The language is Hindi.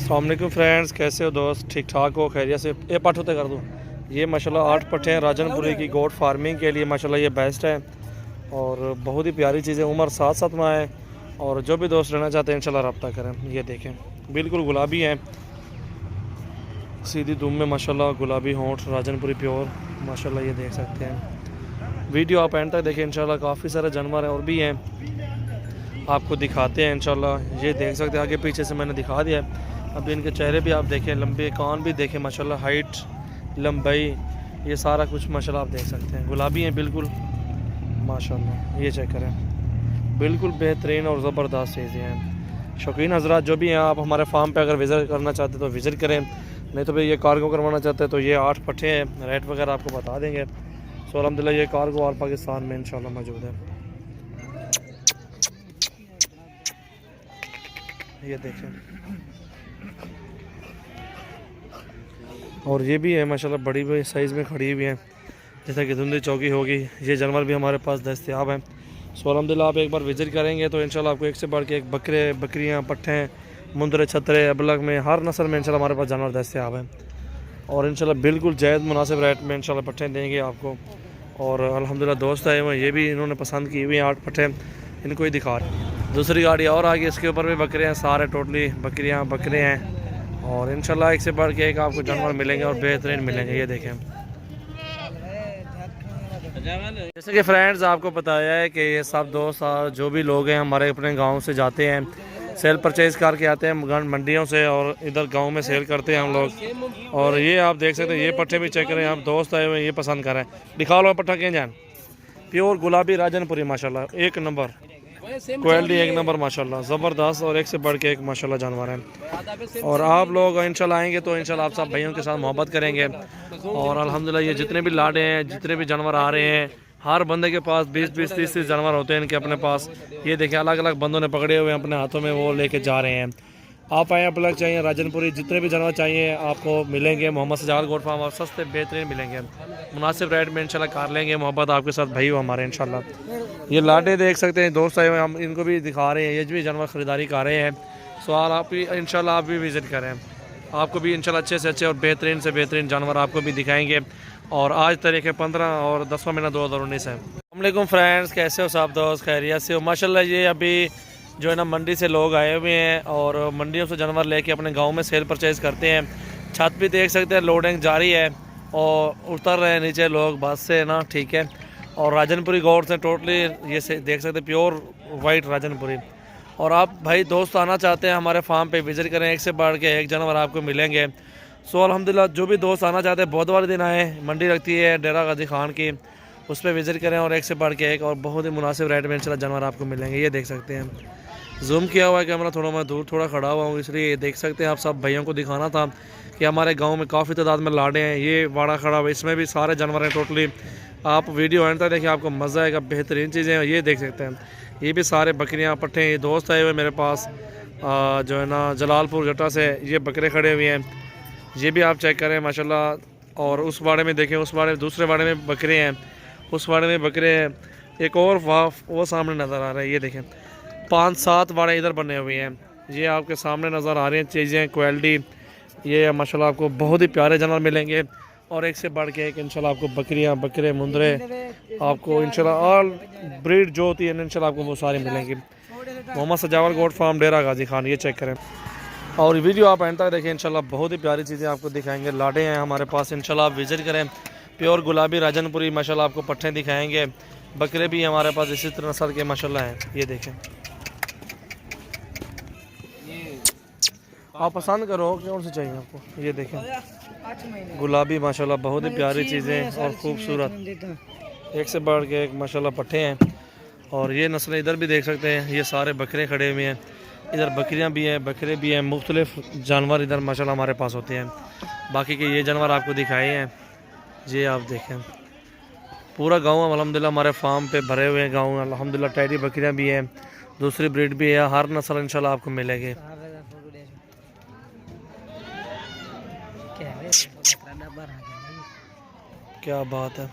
अस्सलाम वालेकुम फ्रेंड्स, कैसे हो दोस्त? ठीक ठाक हो? खैरियत से? ये पट होते कर दूँ। ये माशाल्लाह 8 पट्टे हैं राजनपुरी की गोट फार्मिंग के लिए। माशाल्लाह ये बेस्ट है और बहुत ही प्यारी चीज़ें। उम्र 7 माह है और जो भी दोस्त रहना चाहते हैं इंशाल्लाह रब्ता करें। ये देखें बिल्कुल गुलाबी हैं, सीधी दुम में माशाल्लाह गुलाबी होंठ, राजनपुरी प्योर माशाल्लाह। ये देख सकते हैं। वीडियो आप एंड तक देखें इंशाल्लाह। काफ़ी सारे जानवर और भी हैं, आपको दिखाते हैं इंशाल्लाह। ये देख सकते हैं, आगे पीछे से मैंने दिखा दिया है। अभी इनके चेहरे भी आप देखें, लंबे कान भी देखें माशाल्लाह, हाइट लंबाई ये सारा कुछ माशाल्लाह आप देख सकते हैं। गुलाबी हैं बिल्कुल माशाल्लाह। ये चेक करें, बिल्कुल बेहतरीन और ज़बरदस्त चीज़ें हैं। शौकीन हज़रात जो भी हैं, आप हमारे फार्म पे अगर विज़िट करना चाहते हैं तो विज़िट करें, नहीं तो भाई ये कार्गो करवाना चाहते हैं तो ये 8 पट्टे हैं। रेट वगैरह आपको बता देंगे। सो अलहम्दुलिल्लाह ये कार्गो और पाकिस्तान में इंशाल्लाह मौजूद है। ये देखें, और ये भी है माशाल्लाह बड़ी बड़ी साइज़ में खड़ी हुई हैं, जैसा कि धुंधी चौकी होगी। ये जानवर भी हमारे पास दस्तयाब हैं। सो अलहम्दुलिल्लाह आप एक बार विज़िट करेंगे तो इंशाल्लाह आपको एक से बढ़ के एक बकरे, बकरियां, पट्ठे, मुंदरे, छतरे, अबलग में हर नस्ल में इंशाल्लाह हमारे पास जानवर दस्तयाब हैं। और इंशाल्लाह बिल्कुल जायज़ मुनासिब रेट में इंशाल्लाह पट्ठे देंगे आपको। और अल्हम्दुलिल्लाह दोस्त आए हुए, ये भी इन्होंने पसंद की हुई हैं 8 पट्ठे, इनको ही दिखा रहे। दूसरी गाड़ी और आगे, इसके ऊपर भी बकरे हैं, सारे टोटली बकरियाँ बकरे हैं। और इंशाल्लाह एक से बढ़ के एक आपको जानवर मिलेंगे और बेहतरीन मिलेंगे। ये देखें, जैसे कि फ्रेंड्स आपको बताया है कि ये सब दोस्त जो भी लोग हैं हमारे अपने गांव से जाते हैं, सेल परचेज करके आते हैं मंडियों से और इधर गांव में सेल करते हैं हम लोग। और ये आप देख सकते हैं, ये पट्टे भी चेक करें। आप दोस्त आए हुए ये पसंद करें, दिखा लो पट्टा कहीं जान। प्योर गुलाबी राजनपुरी माशाल्लाह, एक नंबर क्वालिटी, एक नंबर माशाल्लाह, ज़बरदस्त और एक से बढ़ के एक माशाल्लाह जानवर हैं। और आप लोग इंशाल्लाह आएंगे तो इंशाल्लाह आप सब भाइयों के साथ मोहब्बत करेंगे। और अल्हम्दुलिल्लाह ये जितने भी लाडे हैं, जितने भी जानवर आ रहे हैं, हर बंदे के पास 20-20, 30-30 जानवर होते हैं इनके अपने पास। ये देखें अलग अलग बंदों ने पकड़े हुए हैं अपने हाथों में, वो लेके जा रहे हैं। आप आए, अपलग चाहिए, राजनपुरी, जितने भी जानवर चाहिए आपको मिलेंगे। मोहम्मद सजाद गोट फार्म और सस्ते बेहतरीन मिलेंगे, मुनासिब रेट में इंशाल्लाह कर लेंगे। मोहब्बत आपके साथ भाई हो हमारे इंशाल्लाह। ये लाडे देख सकते हैं, दोस्त आए हुए, हम इनको भी दिखा रहे हैं। ये भी जानवर ख़रीदारी कर रहे हैं। सवाल आप भी इंशाल्लाह आप भी विज़िट करें, आपको भी इंशाल्लाह अच्छे से अच्छे और बेहतरीन से बेहतरीन जानवर आपको भी दिखाएंगे। और आज तारीख़ 15 और 10वां महीना 2019 है। अस्सलाम वालेकुम फ्रेंड्स, कैसे हो सब दोस्त? खैरियत से हो? माशाल्लाह ये अभी जो है ना मंडी से लोग आए हुए हैं और मंडियों से जानवर लेके अपने गांव में सेल परचेज़ करते हैं। छत भी देख सकते हैं, लोडिंग जारी है और उतर रहे हैं नीचे लोग बस से ना, ठीक है। और राजनपुरी गोट से टोटली ये से देख सकते हैं, प्योर वाइट राजनपुरी। और आप भाई दोस्त आना चाहते हैं हमारे फार्म पे विज़िट करें, एक से बढ़ के एक जानवर आपको मिलेंगे। सो अल्हम्दुलिल्लाह जो भी दोस्त आना चाहते हैं, बुधवार दिन आए, मंडी लगती है डेरा गाजी खान की, उस पर विज़िट करें और एक से बढ़ के एक और बहुत ही मुनासिब रेट में इंशाल्लाह जानवर आपको मिलेंगे। ये देख सकते हैं, जूम किया हुआ है कैमरा, थोड़ा मैं दूर थोड़ा खड़ा हुआ हूँ, इसलिए देख सकते हैं। आप सब भाइयों को दिखाना था कि हमारे गांव में काफ़ी तादाद में लाडे हैं। ये वाड़ा खड़ा हुआ, इसमें भी सारे जानवर हैं टोटली। आप वीडियो एंड तक देखिए, आपको मज़ा आएगा, बेहतरीन चीज़ें हैं। ये देख सकते हैं, ये भी सारे बकरियाँ पट्टे हैं। ये दोस्त आए हुए मेरे पास जो है ना जलालपुर जटा से, ये बकरे खड़े हुए हैं। ये भी आप चेक करें माशाल्लाह। और उस वाड़े में देखें, उस वाड़े दूसरे वाड़े में बकरे हैं, उस वाड़े में बकरे हैं, एक और वो सामने नज़र आ रहा है। ये देखें 5-7 वाड़े इधर बने हुए हैं। ये आपके सामने नज़र आ रही हैं चीज़ें, क्वालिटी। ये माशाल्लाह आपको बहुत ही प्यारे जानवर मिलेंगे और एक से बढ़ के एक इंशाल्लाह आपको बकरियां, बकरे, मुंदरे, आपको इंशाल्लाह ऑल ब्रीड जो होती है इंशाल्लाह आपको वो सारी मिलेंगी। मोहम्मद सजावल गोट फार्म, डेरा गाजी खान, ये चेक करें। और वीडियो आप एंड तक देखें, इंशाल्लाह बहुत ही प्यारी चीज़ें आपको दिखाएंगे। लाडे हैं हमारे पास, इंशाल्लाह आप विज़िट करें। प्योर गुलाबी राजनपुरी माशाल्लाह आपको पट्ठे दिखाएंगे। बकरे भी हमारे पास इसी तरह नस्ल के माशाल्लाह हैं। ये देखें, आप पसंद करो कौन से चाहिए आपको। ये देखें गुलाबी माशाल्लाह, बहुत ही प्यारी चीज़ें और ख़ूबसूरत, एक से बढ़ के एक माशाल्लाह पट्ठे हैं। और ये नस्लें इधर भी देख सकते हैं, ये सारे बकरे खड़े हुए हैं, इधर बकरियां भी हैं, बकरे भी हैं, मुख्तलिफ जानवर इधर माशाल्लाह हमारे पास होते हैं। बाकी के ये जानवर आपको दिखाए हैं। ये आप देखें, पूरा गाँव अल्हम्दुलिल्लाह हमारे फार्म पे भरे हुए हैं गाँव अल्हम्दुलिल्लाह। टैडी बकरियाँ भी हैं, दूसरी ब्रीड भी है, हर नस्ल इंशाल्लाह आपको मिलेगी। क्या बात है।